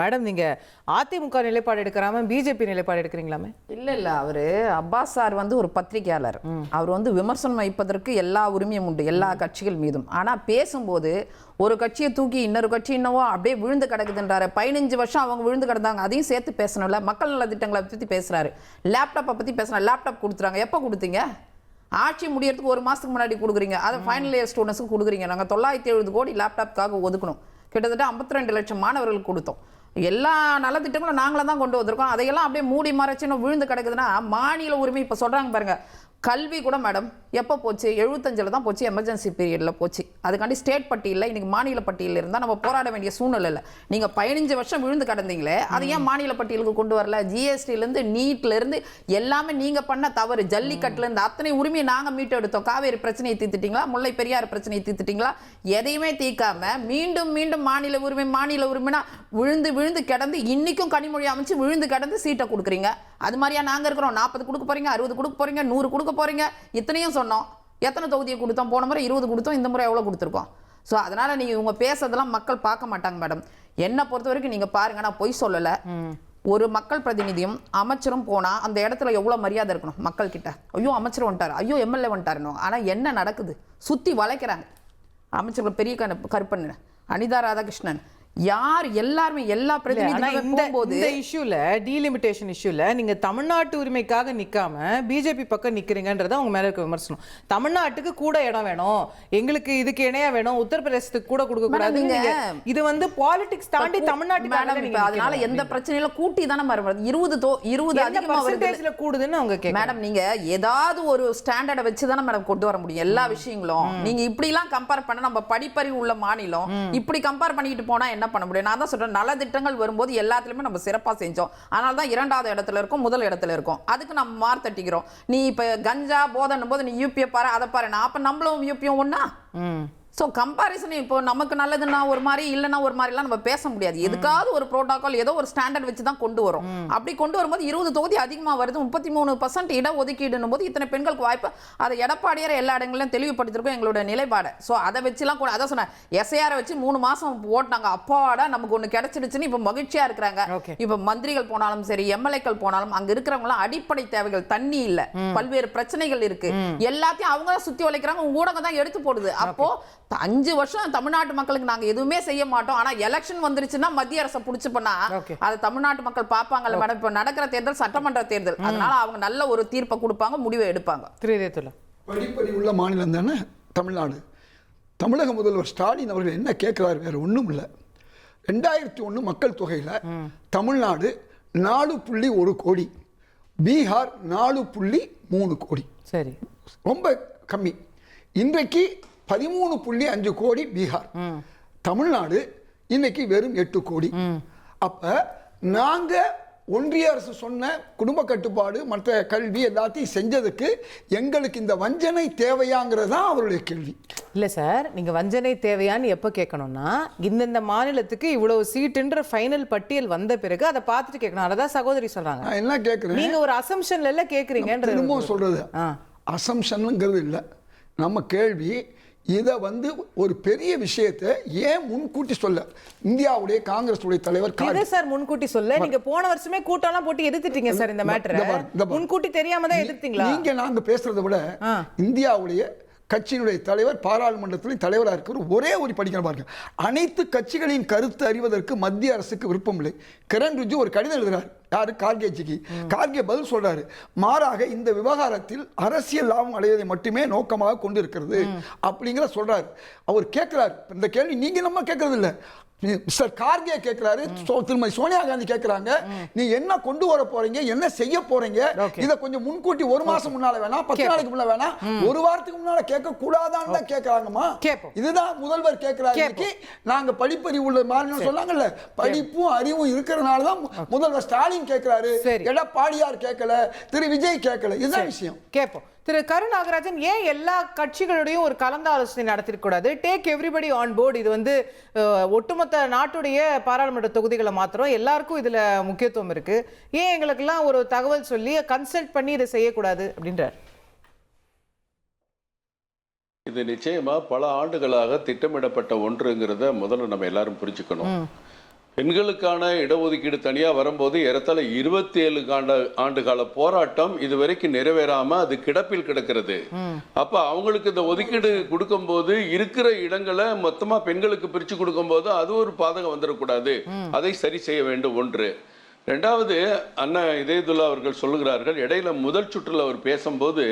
Madam நீங்க அதிமுக நிலைப்பாடு எடுக்காம பிஜேபி நிலைப்பாடு எடுக்கிறீங்களாமே? இல்ல அவரு அப்பாஸ் சார் ஒரு பத்திரிகையாளர். அவர் விமர்சனம் வைப்பதற்கு எல்லா உரிமையும் உண்டு எல்லா கட்சிகள் மீதும். ஆனா பேசும்போது ஒரு கட்சியை தூக்கி இன்னொரு கட்சி என்னவோ அப்படியே விழுந்து கிடக்குதுன்றாரு. 15 வருஷம் அவங்க விழுந்து கிடந்தாங்க, அதையும் சேர்த்து பேசணும்ல. மக்கள் நல திட்டங்களை பத்தி பேசுறாரு, லேப்டாப்பை பத்தி பேசுறாரு. லேப்டாப் கொடுத்துறாங்க, எப்ப கொடுத்தீங்க? ஆட்சி முடியறதுக்கு 1 மாசத்துக்கு முன்னாடி கொடுக்குறீங்க. அதை ஃபைனல் இயர் ஸ்டூடெண்ட்ஸுக்கு கொடுக்குறீங்க. நாங்கள் 970 கோடி லேப்டாப்காக ஒதுக்கணும். கிட்டத்தட்ட 52 லட்சம் மாணவர்களுக்கு கொடுத்தோம். எல்லா நலத்திட்டங்களும் நாங்களே தான் கொண்டு வந்திருக்கோம். அதையெல்லாம் அப்படியே மூடி மறைச்சுன்னு விழுந்து கிடக்குதுன்னா மாநில உரிமை இப்போ சொல்றாங்க பாருங்க. கல்வி கூட மேடம் எப்போ போச்சு? 75ல் தான் போச்சு, எமர்ஜென்சி பீரியடில் போச்சு. அதுக்காண்டி ஸ்டேட் பட்டியலில் இன்னைக்கு மாநில பட்டியலில் இருந்தால் நம்ம போராட வேண்டிய சூழ்நிலை இல்லை. நீங்கள் 15 வருஷம் விழுந்து கிடந்தீங்களே, அதை ஏன் மாநில பட்டியலுக்கு கொண்டு வரல? ஜிஎஸ்டிலேருந்து நீட்லேருந்து எல்லாமே நீங்கள் பண்ண தவறு. ஜல்லிக்கட்டுலேருந்து அத்தனை உரிமையை நாங்கள் மீட்டு எடுத்தோம். காவேரி பிரச்சனையை தீர்த்துட்டீங்களா? முல்லை பெரியார் பிரச்சனையை தீர்த்துட்டீங்களா? எதையுமே தீர்க்காம மீண்டும் மீண்டும் மாநில உரிமைனா விழுந்து கிடந்து இன்னைக்கும் கனிமொழி அமைச்சு விழுந்து கிடந்து சீட்டை கொடுக்குறீங்க. அது மாதிரியா நாங்கள் இருக்கிறோம்? 40 கொடுக்க போறீங்க, 60 கொடுக்க போறீங்க, 100 கொடுக்க போறீங்க. இத்தனையும் சொன்னோம். எத்தனை தொகுதியை கொடுத்தோம்? போன முறை 20 கொடுத்தோம், இந்த முறை எவ்வளோ கொடுத்துருக்கோம்? ஸோ அதனால நீங்க இவங்க பேசுறதெல்லாம் மக்கள் பார்க்க மாட்டாங்க மேடம். என்னை பொறுத்த வரைக்கும் நீங்க பாருங்க, நான் பொய் சொல்லலை. ஒரு மக்கள் பிரதிநிதியும் அமைச்சரும் போனா அந்த இடத்துல எவ்வளவு மரியாதை இருக்கணும் மக்கள் கிட்ட. ஐயோ அமைச்சர் வந்துட்டாரு, ஐயோ எம்எல்ஏ வந்துட்டாருன்னு. ஆனா என்ன நடக்குது? சுத்தி வளைக்கிறாங்க. அமைச்சர்கள் பெரிய கருப்பண்ணன், அனிதா ராதாகிருஷ்ணன், யார் எல்லாருமே எல்லா பிரதிநிதிகளும் போகும்போது இந்த இஷ்யூல டீலிமிட்டேஷன் இஷ்யூல நீங்க தமிழ்நாட்டு உரிமைக்காக நிக்காம பிஜேபி பக்கம் நிக்கிறீங்கன்றத அவங்க மேல இருக்க விமர்சனம். தமிழ்நாட்டுக்கு கூட இடம் வேணும், எங்களுக்கு இதுக்கு இணையா வேணும், உத்தரப்பிரதேசத்துக்கு கூட கொடுக்க கூடாது. இது பாலிடிக்ஸ் தாண்டி தமிழ்நாட்டுக்கு. அதனால எந்த பிரச்சனையில கூட்டி தானே 20 அதிகமா கூடுதுன்னு அவங்க கேட்க. மேடம் நீங்க ஏதாவது ஒரு ஸ்டாண்டர்டை வச்சு தானே மேடம் கொண்டு வர முடியும் எல்லா விஷயங்களும். நீங்க இப்படி எல்லாம் கம்பேர் பண்ண, நம்ம படிப்பறிவு உள்ள மாநிலம் இப்படி கம்பேர் பண்ணிட்டு போனா என்ன பண்ண முடியும்? நான் தான் சொல்றேன், நல திட்டங்கள் வரும்போது எல்லாத்துலயுமே நம்ம சிறப்பா செஞ்சோம். அதனால தான் 2வது இடத்துல இருக்கும், முதல் இடத்துல இருக்கும். அதுக்கு நம்ம மார்க் தட்டிக்கிறோம். நீ இப்ப கஞ்சா போதன்னும் போது நீ யூபியை பாரு, அதை பாரு. அப்ப நம்மளும் யூபியும் ஒண்ணா? ஸோ கம்பாரிசன் இப்போ நமக்கு நல்லதுன்னா ஒரு மாதிரி, இல்லைன்னா ஒரு மாதிரிலாம் நம்ம பேச முடியாது. எதுக்காவது ஒரு ப்ரோட்டோகால், ஏதோ ஒரு ஸ்டாண்டர்ட் வச்சு தான் கொண்டு வரும். அப்படி கொண்டு வரும்போது 20 தொகுதி அதிகமாக வருது, 33% இட ஒதுக்கீடுன்னும் போது இத்தனை பெண்களுக்கு வாய்ப்பு. அதை எடப்பாடியார் எல்லா இடங்களிலும் தெளிவுபடுத்திருக்கோம் எங்களோட நிலைப்பாடு. ஸோ அதை வச்சுலாம் கூட அதான் சொன்னேன், எஸ்ஐஆரை வச்சு 3 மாசம் ஓட்டினாங்க. அப்பாடா நமக்கு ஒன்று கிடைச்சிடுச்சுன்னு இப்போ மகிழ்ச்சியா இருக்கிறாங்க. இப்போ மந்திரிகள் போனாலும் சரி, எம்எல்ஏக்கள் போனாலும் அங்க இருக்கிறவங்களாம் அடிப்படை தேவைகள், தண்ணி இல்லை, பல்வேறு பிரச்சனைகள் இருக்கு, எல்லாத்தையும் அவங்க தான் சுத்தி வளைக்கிறாங்க. ஊடகம் தான் எடுத்து போடுது. அப்போ 5 வருஷம் தமிழ்நாட்டு மக்களுக்கு நாங்க எதுவுமே செய்ய மாட்டோம். ஆனா எலெக்ஷன் வந்துருச்சுன்னா மத்திய அரசை புடிச்சு பண்ணா அதை தமிழ்நாட்டு மக்கள் பார்ப்பாங்கல்ல மேடம். இப்ப நடக்கிற தேர்தல் சட்டமன்ற தேர்தல், அதனால அவங்க நல்ல ஒரு தீர்ப்பை கொடுப்பாங்க, முடிவை எடுப்பாங்க. படிப்பறிவு உள்ள மாநிலம் தானே தமிழ்நாடு. தமிழக முதல்வர் ஸ்டாலின் அவர்கள் என்ன கேட்கிறார்? வேற ஒண்ணும் இல்லை. 2001 மக்கள் தொகையில தமிழ்நாடு 4.1 கோடி, பீகார் 4.3 கோடி. சரி, ரொம்ப கம்மி. இன்றைக்கு 13.5 கோடி பீகார், தமிழ்நாடு இன்னைக்கு வெறும் 8 கோடி. அப்ப நாங்க ஒன்றிய அரசு சொன்ன குடும்ப கட்டுப்பாடு, மற்ற கல்வி எல்லாத்தையும் செஞ்சதுக்கு எங்களுக்கு இந்த வஞ்சனை தேவையாங்கிறதா அவருடைய கேள்வி. இல்ல சார், நீங்க வஞ்சனை தேவையான்னு எப்ப கேட்கணும்னா இந்த மாநிலத்துக்கு இவ்வளவு சீட்டுன்ற ஃபைனல் பட்டியல் வந்த பிறகு அதை பார்த்துட்டு கேட்கணும். அதான் சகோதரி சொல்றாங்க. நான் என்ன கேட்கிறேன், நீங்க ஒரு அசம்ஷன்ல எல்லாம் கேட்கறீங்க. திரும்பவும் சொல்றது அசம்ஷன்ங்கிறது இல்ல. நம்ம கேள்வி இதை ஒரு பெரிய விஷயத்தை ஏன் முன்கூட்டி சொல்ல இந்தியாவுடைய காங்கிரஸ் உடைய தலைவர் சார் முன்கூட்டி சொல்ல? நீங்க போன வருஷமே கூட்டம்லாம் போட்டு எதிர்த்துட்டீங்க சார். இந்த மேட்டரை முன்கூட்டி தெரியாம தான் எதிர்த்தீங்களா? நீங்க நாங்க பேசுறதை விட இந்தியாவுடைய கட்சியினுடைய தலைவர், பாராளுமன்றத்தின் தலைவராக இருக்கிற ஒரே ஒரு படிக்கிற பாருங்க. அனைத்து கட்சிகளின் கருத்து அறிவதற்கு மத்திய அரசுக்கு விருப்பம் இல்லை. கிரண் ரிஜிஜு ஒரு கடிதம் எழுதுறாரு, யாரு? கார்கேஜிக்கு. கார்கே பதில் சொல்றாரு, மாறாக இந்த விவகாரத்தில் அரசியல் லாபம் அடைவதை மட்டுமே நோக்கமாக கொண்டு இருக்கிறது அப்படிங்கிற சொல்றாரு. அவர் கேட்கிறார் இந்த கேள்வி, நீங்க நம்ம கேட்கறது இல்லை, மிஸ்டர் கார்கே கேட்கிறாரு, திருமதி சோனியா காந்தி கேட்கிறாங்க. நீ என்ன கொண்டு வர போறீங்க, என்ன செய்ய போறீங்க, இத கொஞ்சம் முன்கூட்டி 1 மாசம் முன்னால வேணா, 10 நாளைக்கு முன்னால வேணா, 1 வாரத்துக்கு முன்னால கேட்க கூடாதான்னு தான் கேட்கறாங்கம்மா. இதுதான் முதல்வர் கேட்கிறாரு. நாங்க படிப்பறிவு உள்ள மாநிலம் சொன்னாங்கல்ல, படிப்பும் அறிவும் இருக்கிறதுனால தான் முதல்வர் ஸ்டாலின் கேட்கிறாரு, எடப்பாடியார் கேட்கல, திரு விஜய் கேட்கல. இதுதான் விஷயம். கேட்போம். திரு கருநாகராஜன், ஏன் எல்லா கட்சிகளோடையும் ஒரு கலந்து ஆலோசனை நடத்திருக்கூடாது? Take everybody on board. இது ஒட்டுமொத்த நாட்டுடைய பாராளுமன்ற தொகுதிகளை மாத்திரம் எல்லாருக்கும் இதுல முக்கியத்துவம் இருக்கு. ஏன் எங்களுக்கெல்லாம் ஒரு தகவல் சொல்லி கன்சல்ட் பண்ணி இதை செய்யக்கூடாது அப்படின்றார். இது நிச்சயமா பல ஆண்டுகளாக திட்டமிடப்பட்ட ஒன்றுங்கிறத முதல்ல நம்ம எல்லாரும் புரிஞ்சுக்கணும். பெண்களுக்கான இடஒதுக்கீடு தனியா வரும்போது ஏறத்தாழ 27 ஆண்டுகால போராட்டம் இதுவரைக்கும் நிறைவேறாம அது கிடப்பில் கிடக்கிறது. அப்ப அவங்களுக்கு இந்த ஒதுக்கீடு கொடுக்கும் போது இருக்கிற இடங்களை மொத்தமா பெண்களுக்கு பிரிச்சு கொடுக்கும் போது அது ஒரு பாதகம் வந்துடக்கூடாது. அதை சரி செய்ய வேண்டும். ஒன்று. ரெண்டாவது, அண்ணா இதயதுல்லா அவர்கள் சொல்லுகிறார்கள், இடையில முதல் சுற்றுல அவர் பேசும்போது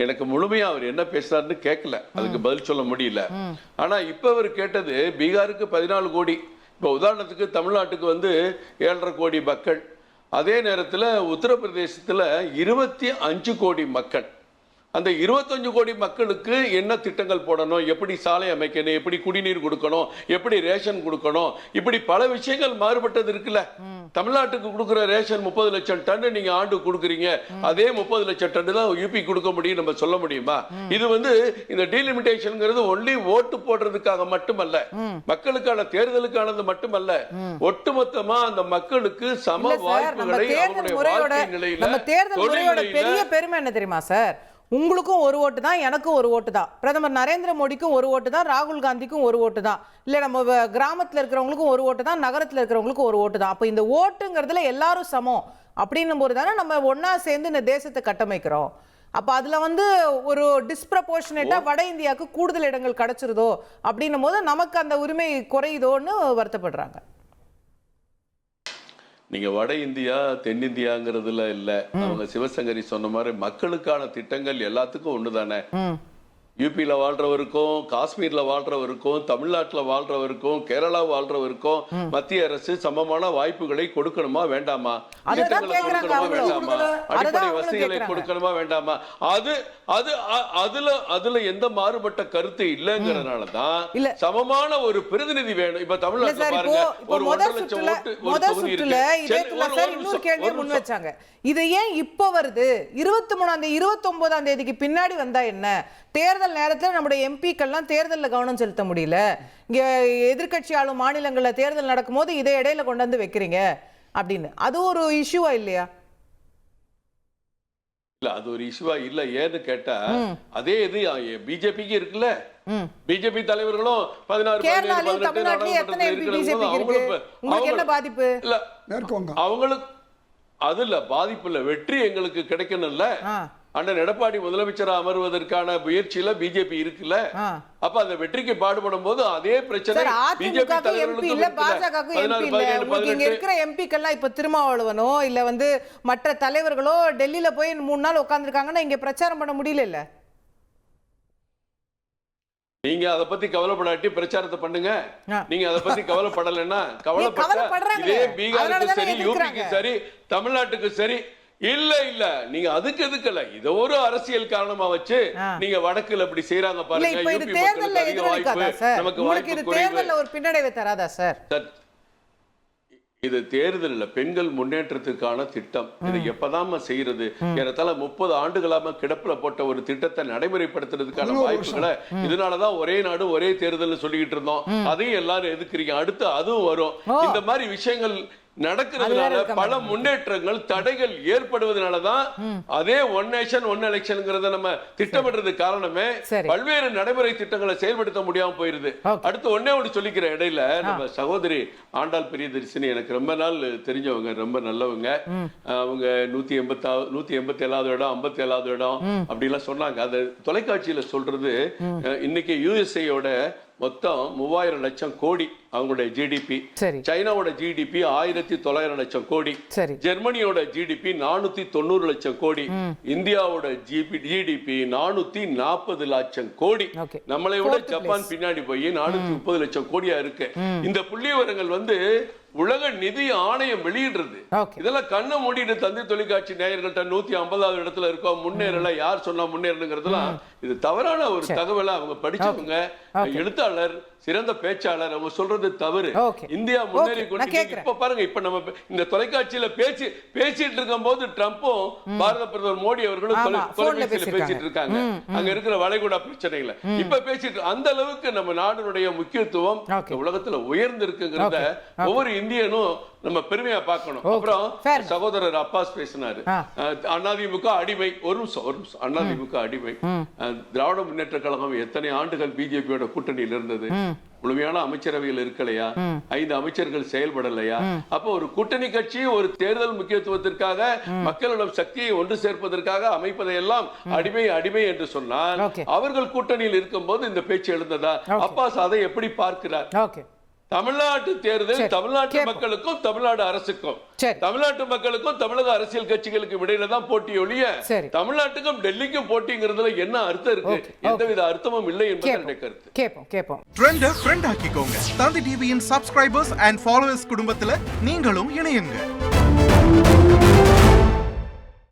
எனக்கு முழுமையா அவர் என்ன பேசுறாருன்னு கேட்கல, அதுக்கு பதில் சொல்ல முடியல. ஆனா இப்ப அவர் கேட்டது பீகாருக்கு 14 கோடி, இப்போ உதாரணத்துக்கு தமிழ்நாட்டுக்கு 7.5 கோடி மக்கள், அதே நேரத்தில் உத்தரப்பிரதேசத்தில் 25 கோடி மக்கள். அந்த 25 கோடி மக்களுக்கு என்ன திட்டங்கள் போடணும், எப்படி சாலை அமைக்கணும், எப்படி குடிநீர் கொடுக்கணும், எப்படி ரேஷன் கொடுக்கணும், இப்படி பல விஷயங்கள் மாறுபட்டது இருக்குல்ல. தமிழ்நாட்டுக்கு கொடுக்குற ரேஷன் 30 லட்சம் டன் நீங்க ஆண்டு கொடுக்குறீங்க, அதே 30 லட்சம் டன் தான் யூபி கொடுக்க முடியும் நம்ம சொல்ல முடியுமா? இது இந்த டீலிமிட்டேஷன்ங்கிறது ஒன்லி ஓட்டு போடுறதுக்காக மட்டுமல்ல, மக்களுக்கான தேர்தலுக்கானது மட்டுமல்ல, ஒட்டுமொத்தமா அந்த மக்களுக்கு சம வாய்ப்புகளை அவருடைய வாழ்க்கை நிலையில பெரிய பெருமை என்ன தெரியுமா சார்? உங்களுக்கும் ஒரு ஓட்டு தான், எனக்கும் ஒரு ஓட்டு தான், பிரதமர் நரேந்திர மோடிக்கும் ஒரு ஓட்டு தான், ராகுல் காந்திக்கும் ஒரு ஓட்டு தான், இல்லை நம்ம கிராமத்தில் இருக்கிறவங்களுக்கும் ஒரு ஓட்டு தான், நகரத்தில் இருக்கிறவங்களுக்கும் ஒரு ஓட்டு தான். அப்போ இந்த ஓட்டுங்கிறதுல எல்லாரும் சமம் அப்படின்னும் போது தானே நம்ம ஒன்னா சேர்ந்து இந்த தேசத்தை கட்டமைக்கிறோம். அப்போ அதில் ஒரு டிஸ்ப்ரப்போர்ஷனேட்டாக வட இந்தியாவுக்கு கூடுதல் இடங்கள் கிடைச்சிருதோ அப்படின்னும் போது நமக்கு அந்த உரிமை குறையுதோன்னு வருத்தப்படுறாங்க. நீங்க வட இந்தியா தென்னிந்தியாங்கிறதுல இல்ல, அவங்க சிவசங்கரி சொன்ன மாதிரி மக்களுக்கான திட்டங்கள் எல்லாத்துக்கும் ஒண்ணுதானே. யூபியில வாழ்றவருக்கும், காஷ்மீர்ல வாழ்றவருக்கும், தமிழ்நாட்டுல வாழ்றவருக்கும், கேரளா வாழ்றவருக்கும் மத்திய அரசு சமமான வாய்ப்புகளை கொடுக்கணுமா வேண்டாமா? திட்டங்களை கொடுக்கணுமா வேண்டாமா? அடிப்படை வசதிகளை கொடுக்கணுமா வேண்டாமா? அதுல எந்த மாறுபட்ட கருத்து இல்லங்கிறதுனாலதான் சமமான ஒரு பிரதிநிதி வேணும். இப்ப தமிழ்நாட்டுல பாருங்க, ஒரு 1.5 லட்சம் ஓட்டு ஒரு தொகுதி இருக்கு. இது ஏன் இப்ப வருது? 29ஆம் தேதிக்கு பின்னாடி வந்தா என்ன? தேர்தல் நேரத்தில் நம்முடைய எம்பிக்கள்லாம் தேர்தலில் கவனம் செலுத்த முடியல. இங்க எதிர்கட்சி ஆளும் மாநிலங்களில் தேர்தல் நடக்கும்போது இதை இடையில கொண்டு வந்து வைக்கிறீங்க அப்படின்னு, அது ஒரு இஷ்யூவா இல்லையா? இல்ல, அது ஒரு இஷ்யூவா இல்ல. ஏன்னு கேட்டா அதே இது பிஜேபிக்கு இருக்குல்ல. பிஜேபி தலைவர்களும் 16 என்ன பாதிப்பு இல்ல, அவங்களுக்கு அது இல்ல பாதிப்பு இல்ல, வெற்றி எங்களுக்கு கிடைக்கணும்ல. அண்ணன் எடப்பாடி முதலமைச்சரா அமர்வதற்கான முயற்சியில பிஜேபி இருக்குல்ல. அப்ப அந்த வெற்றிக்கு பாடுபடும் போது அதே பிரச்சனை பிஜேபி இருக்கிற எம்பிக்கெல்லாம் இப்ப திருமாவளவனோ இல்ல மற்ற தலைவர்களோ டெல்லியில போய் 3 நாள் உட்கார்ந்துருக்காங்கன்னா இங்க பிரச்சாரம் பண்ண முடியல. நீங்க அதை பத்தி கவலைப்படாட்டி பிரச்சாரத்தை பண்ணுங்க. நீங்க அதை பத்தி கவலைப்படலைன்னா கவலைப்பட்ட இதே பீகாருக்கு சரி, யூபிக்கு சரி, தமிழ்நாட்டுக்கு சரி, இல்ல நீங்க அதுக்கு எதுக்கல, இத ஒரு அரசியல் காரணமா வச்சு நீங்க வடக்குல அப்படி செய்யறாங்க பாருங்க. யூபி மக்களுக்கு அதிக வாய்ப்பு, நமக்கு வாய்ப்பு குறைவு. ஒரு பின்னடைவை தராதா சார்? இது தேர்தல் பெண்கள் முன்னேற்றத்துக்கான திட்டம். இது எப்பதான் செய்யறது? ஏறத்தாழ 30 ஆண்டுகளாக கிடப்புல போட்ட ஒரு திட்டத்தை நடைமுறைப்படுத்துறதுக்கான வாய்ப்புகளை இதனாலதான் ஒரே நாடு ஒரே தேர்தல் சொல்லிக்கிட்டு இருந்தோம். அதையும் எல்லாரும் எதுக்குறீங்க? அடுத்து அதுவும் வரும். இந்த மாதிரி விஷயங்கள் நடக்கிறதுனால பல முன்னேற்றங்கள் தடைகள் ஏற்படுவதனாலதான் அதே ஒன் நேஷன் ஒன் எலெக்ஷன்ங்கிறத நம்ம திட்டமிடுறது காரணமே பல்வேறு நடைமுறை திட்டங்களை செயல்படுத்த முடியாம போயிருது. அடுத்து ஒண்ணு சொல்லிக்கிற இடையில நம்ம சகோதரி ஆண்டாள் பிரியதரிசினி எனக்கு ரொம்ப நாள் தெரிஞ்சவங்க, ரொம்ப நல்லவங்க. அவங்க 187வது இடம், 57வது இடம் அப்படிலாம் சொன்னாங்க. அது தொலைக்காட்சியில சொல்றது. இன்னைக்கு யுஎஸ்ஏயோட மொத்தம் 3000 லட்சம் கோடி அவங்களுடைய ஜிடிபி. சைனாவோட ஜிடிபி 1900 லட்சம் கோடி. ஜெர்மனியோட ஜிடிபி 490 லட்சம் கோடி. இந்தியாவோட ஜிடிபி 440 லட்சம் கோடி. நம்மளை விட ஜப்பான் பின்னாடி போய் 430 லட்சம் கோடியா இருக்கு. இந்த புள்ளி விவரங்கள் உலக நிதி ஆணையம் வெளியிடுறது. இதெல்லாம் கண்ணை மூடிட்டு தந்தி தொலைக்காட்சி நேயர்கள்ட்ட 150வது இடத்துல இருக்கோம், முன்னேறல, யார் சொன்னா முன்னேறணுங்கிறதுலாம் இது தவறான ஒரு தகவலை அவங்க படிச்சவங்க, எழுத்தாளர், சிறந்த பேச்சாளர், அவங்க சொல்றது தவறு. இந்தியா முன்னேறி கொண்டு இப்ப பாருங்க, இப்ப நம்ம இந்த தொலைக்காட்சியில பேசிட்டு இருக்கும் போது ட்ரம்பும் பாரத பிரதமர் மோடி அவர்களும் தொலைபேசியில பேசிட்டு இருக்காங்க. அங்க இருக்கிற வளைகுடா பிரச்சனைகளை இப்ப பேசிட்டு, அந்த அளவுக்கு நம்ம நாடுடைய முக்கியத்துவம் உலகத்துல உயர்ந்து இருக்குங்கிறத ஒவ்வொரு இந்தியனும் நம்ம பெருமையா பார்க்கணும். அப்புறம் fair. சகோதரர் அப்பாஸ் பேசினாரு, அதிமுக அடிமை. ஒரு நிமிஷம் அதிமுக அடிமை. திராவிட முன்னேற்ற கழகம் எத்தனை ஆண்டுகள் பிஜேபியோட கூட்டணியில் இருந்தது? முழுமையான அமைச்சரவையில் இருக்கலையா? 5 அமைச்சர்கள் செயல்படலையா? அப்ப ஒரு கூட்டணி கட்சி ஒரு தேர்தல் முக்கியத்துவத்திற்காக மக்களிடம் சக்தியை ஒன்று சேர்ப்பதற்காக அமைப்பதையெல்லாம் அடிமை என்று சொன்னால், அவர்கள் கூட்டணியில் இருக்கும்போது இந்த பேச்சு எழுந்ததா? அப்பாஸ் அதை எப்படி பார்க்கிறார்? தமிழ்நாட்டு தேர்தல் தமிழ்நாட்டு மக்களுக்கும் தமிழ்நாடு அரசுக்கும், தமிழ்நாட்டு மக்களுக்கும் தமிழக அரசியல் கட்சிகளுக்கும் இடையில தான் போட்டி ஒழிய தமிழ்நாட்டுக்கும் டெல்லிக்கும் போட்டிங்கிறதுல என்ன அர்த்தம் இருக்கு? எந்தவித அர்த்தமும் இல்லை என்பது என்னுடைய கருத்து. கேட்போம். ட்ரெண்ட ஃப்ரெண்ட் ஆக்கிக்கோங்க. தந்தி டிவியின் சப்ஸ்கிரைபர்ஸ் அண்ட் ஃபாலோவர்ஸ் குடும்பத்துல நீங்களும் இணையுங்க.